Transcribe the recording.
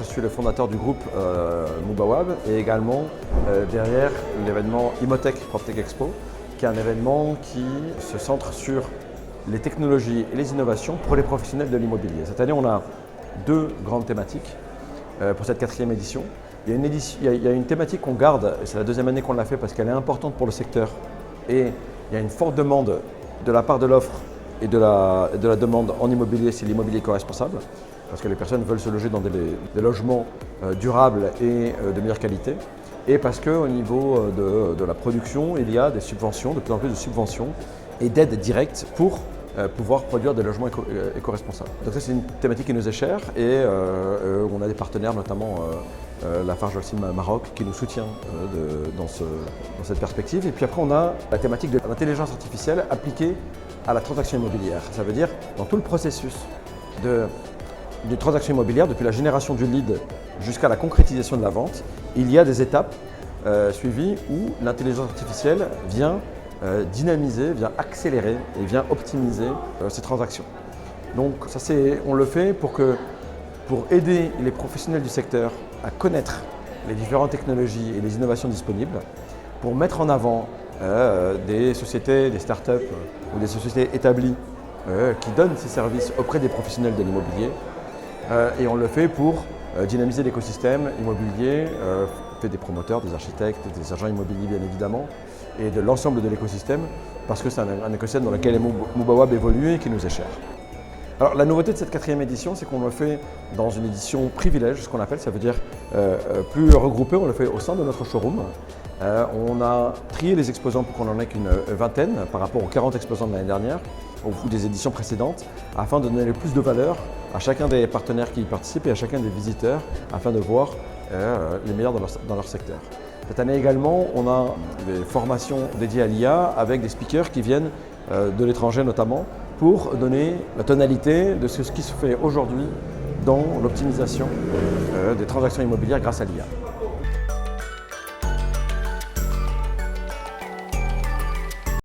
je suis le fondateur du groupe Mubawab et également derrière l'événement Imotech PropTech Expo, qui est un événement qui se centre sur les technologies et les innovations pour les professionnels de l'immobilier. Cette année, on a deux grandes thématiques pour cette 4e édition. Il y a une thématique qu'on garde, et c'est la 2e année qu'on l'a fait parce qu'elle est importante pour le secteur, et il y a une forte demande de la part de l'offre et de la demande en immobilier, c'est l'immobilier éco-responsable, parce que les personnes veulent se loger dans des logements durables et de meilleure qualité, et parce qu'au niveau de la production, il y a des subventions, de plus en plus de subventions et d'aides directes pour pouvoir produire des logements éco-responsables. Donc ça, c'est une thématique qui nous est chère et on a des partenaires, notamment la Farge Holcim Maroc, qui nous soutient dans cette perspective. Et puis après, on a la thématique de l'intelligence artificielle appliquée à la transaction immobilière. Ça veut dire dans tout le processus d'une transaction immobilière, depuis la génération du lead jusqu'à la concrétisation de la vente, il y a des étapes suivies où l'intelligence artificielle vient dynamiser, vient accélérer et vient optimiser ces transactions. Donc ça, on le fait pour aider les professionnels du secteur à connaître les différentes technologies et les innovations disponibles, pour mettre en avant des sociétés, des startups ou des sociétés établies qui donnent ces services auprès des professionnels de l'immobilier. Et on le fait pour dynamiser l'écosystème immobilier, fait des promoteurs, des architectes, des agents immobiliers bien évidemment, et de l'ensemble de l'écosystème, parce que c'est un écosystème dans lequel Mubawab évolue et qui nous est cher. Alors la nouveauté de cette 4e édition, c'est qu'on le fait dans une édition privilège, ce qu'on appelle, ça veut dire plus regroupé, on le fait au sein de notre showroom. On a trié les exposants pour qu'on en ait qu'une vingtaine par rapport aux 40 exposants de l'année dernière, ou des éditions précédentes, afin de donner le plus de valeur à chacun des partenaires qui y participent et à chacun des visiteurs, afin de voir les meilleurs dans leur secteur. Cette année également, on a des formations dédiées à l'IA avec des speakers qui viennent de l'étranger notamment, pour donner la tonalité de ce qui se fait aujourd'hui dans l'optimisation des transactions immobilières grâce à l'IA.